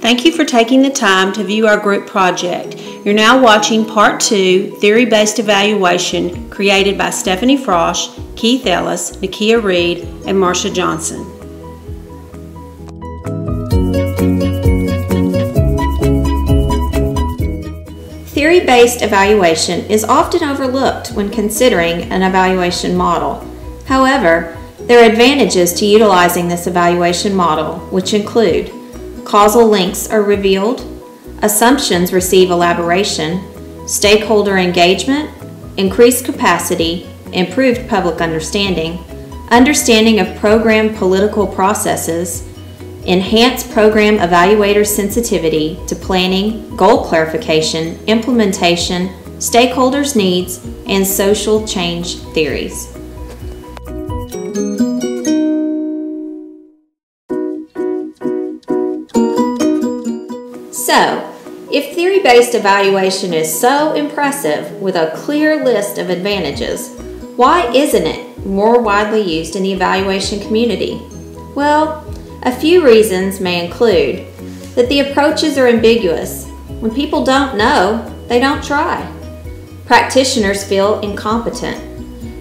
Thank you for taking the time to view our group project. You're now watching Part 2, Theory-Based Evaluation, created by Stephanie Frosch, Keith Ellis, Nakia Reed, and Marsha Johnson. Theory-based evaluation is often overlooked when considering an evaluation model. However, there are advantages to utilizing this evaluation model, which include causal links are revealed, assumptions receive elaboration, stakeholder engagement, increased capacity, improved public understanding, understanding of program political processes, enhanced program evaluator sensitivity to planning, goal clarification, implementation, stakeholders' needs, and social change theories. So, if theory-based evaluation is so impressive with a clear list of advantages, why isn't it more widely used in the evaluation community? Well, a few reasons may include that the approaches are ambiguous. When people don't know, they don't try. Practitioners feel incompetent.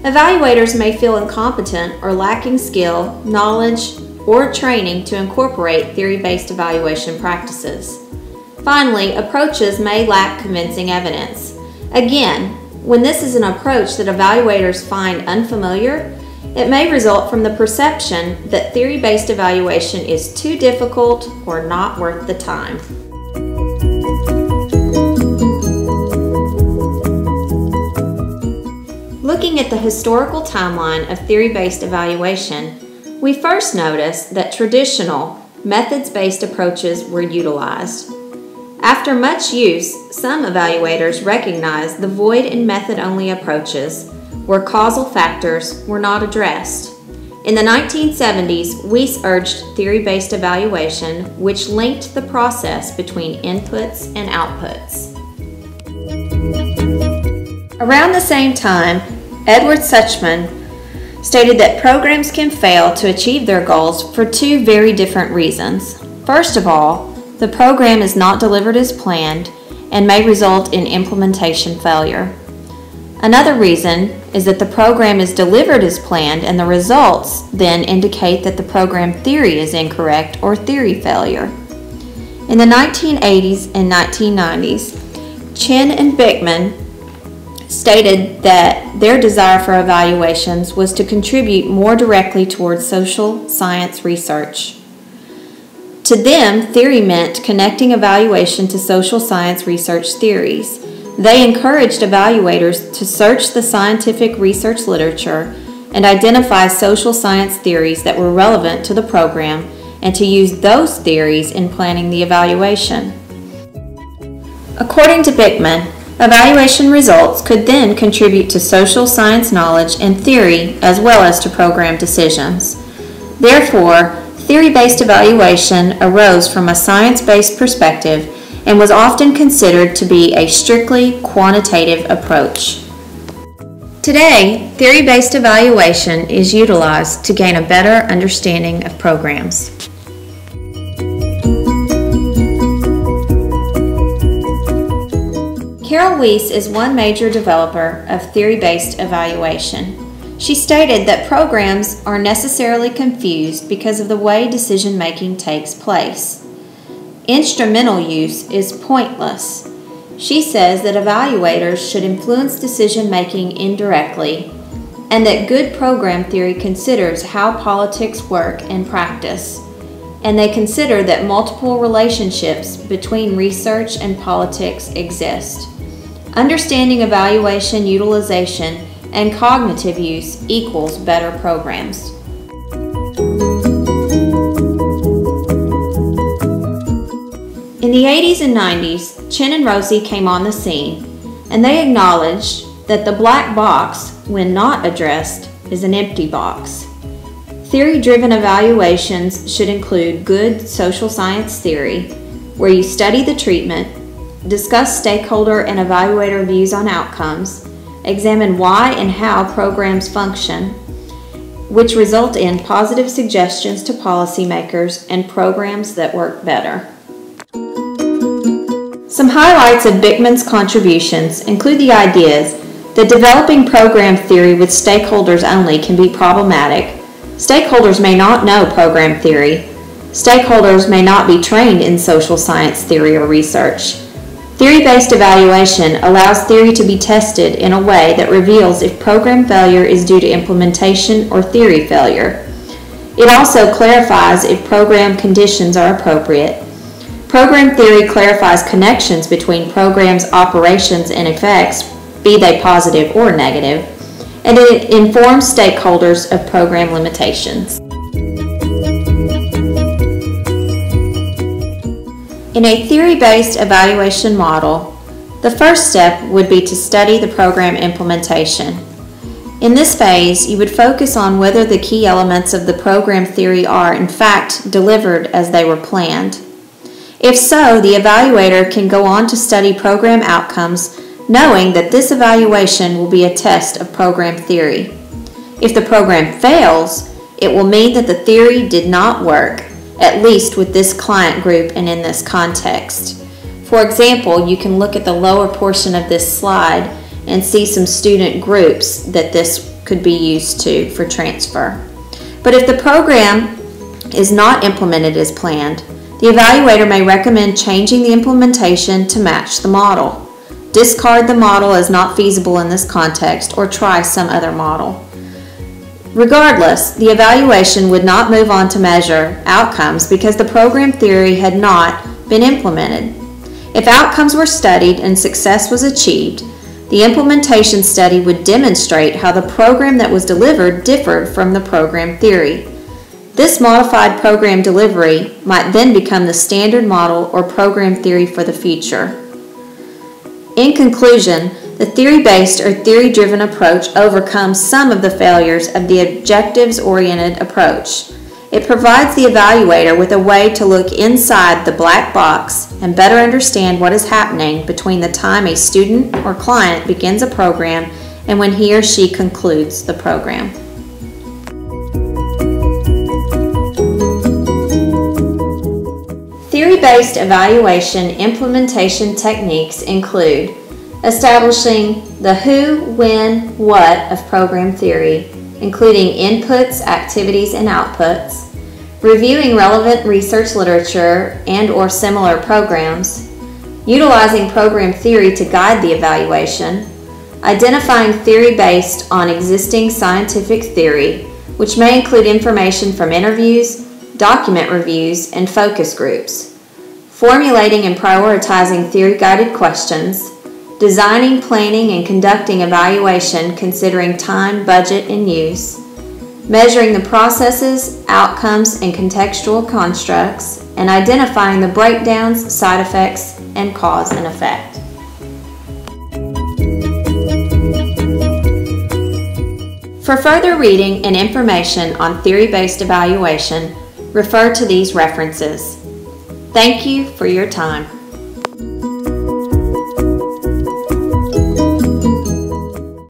Evaluators may feel incompetent or lacking skill, knowledge, or training to incorporate theory-based evaluation practices. Finally, approaches may lack convincing evidence. Again, when this is an approach that evaluators find unfamiliar, it may result from the perception that theory-based evaluation is too difficult or not worth the time. Looking at the historical timeline of theory-based evaluation, we first notice that traditional, methods-based approaches were utilized. After much use, some evaluators recognized the void in method-only approaches where causal factors were not addressed. In the 1970s, Weiss urged theory-based evaluation, which linked the process between inputs and outputs. Around the same time, Edward Suchman stated that programs can fail to achieve their goals for two very different reasons. First of all, the program is not delivered as planned and may result in implementation failure. Another reason is that the program is delivered as planned and the results then indicate that the program theory is incorrect or theory failure. In the 1980s and 1990s, Chen and Bickman stated that their desire for evaluations was to contribute more directly towards social science research. To them, theory meant connecting evaluation to social science research theories. They encouraged evaluators to search the scientific research literature and identify social science theories that were relevant to the program and to use those theories in planning the evaluation. According to Bickman, evaluation results could then contribute to social science knowledge and theory as well as to program decisions. Therefore, theory-based evaluation arose from a science-based perspective and was often considered to be a strictly quantitative approach. Today, theory-based evaluation is utilized to gain a better understanding of programs. Carol Weiss is one major developer of theory-based evaluation. She stated that programs are necessarily confused because of the way decision-making takes place. Instrumental use is pointless. She says that evaluators should influence decision-making indirectly and that good program theory considers how politics work in practice, and they consider that multiple relationships between research and politics exist. Understanding evaluation utilization and cognitive use equals better programs. In the 80s and 90s, Chen and Rosie came on the scene, and they acknowledged that the black box, when not addressed, is an empty box. Theory-driven evaluations should include good social science theory, where you study the treatment, discuss stakeholder and evaluator views on outcomes, examine why and how programs function, which result in positive suggestions to policymakers and programs that work better. Some highlights of Bickman's contributions include the ideas that developing program theory with stakeholders only can be problematic. Stakeholders may not know program theory. Stakeholders may not be trained in social science theory or research. Theory-based evaluation allows theory to be tested in a way that reveals if program failure is due to implementation or theory failure. It also clarifies if program conditions are appropriate. Program theory clarifies connections between programs' operations and effects, be they positive or negative, and it informs stakeholders of program limitations. In a theory-based evaluation model, the first step would be to study the program implementation. In this phase, you would focus on whether the key elements of the program theory are, in fact, delivered as they were planned. If so, the evaluator can go on to study program outcomes, knowing that this evaluation will be a test of program theory. If the program fails, it will mean that the theory did not work, at least with this client group and in this context. For example, you can look at the lower portion of this slide and see some student groups that this could be used to for transfer. But if the program is not implemented as planned, the evaluator may recommend changing the implementation to match the model, discard the model as not feasible in this context, or try some other model. Regardless, the evaluation would not move on to measure outcomes because the program theory had not been implemented. If outcomes were studied and success was achieved, the implementation study would demonstrate how the program that was delivered differed from the program theory. This modified program delivery might then become the standard model or program theory for the future. In conclusion, the theory-based or theory-driven approach overcomes some of the failures of the objectives-oriented approach. It provides the evaluator with a way to look inside the black box and better understand what is happening between the time a student or client begins a program and when he or she concludes the program. Theory-based evaluation implementation techniques include establishing the who, when, what of program theory, including inputs, activities, and outputs, reviewing relevant research literature and/or similar programs, utilizing program theory to guide the evaluation, identifying theory based on existing scientific theory, which may include information from interviews, document reviews, and focus groups, formulating and prioritizing theory-guided questions, designing, planning, and conducting evaluation considering time, budget, and use, measuring the processes, outcomes, and contextual constructs, and identifying the breakdowns, side effects, and cause and effect. For further reading and information on theory-based evaluation, refer to these references. Thank you for your time.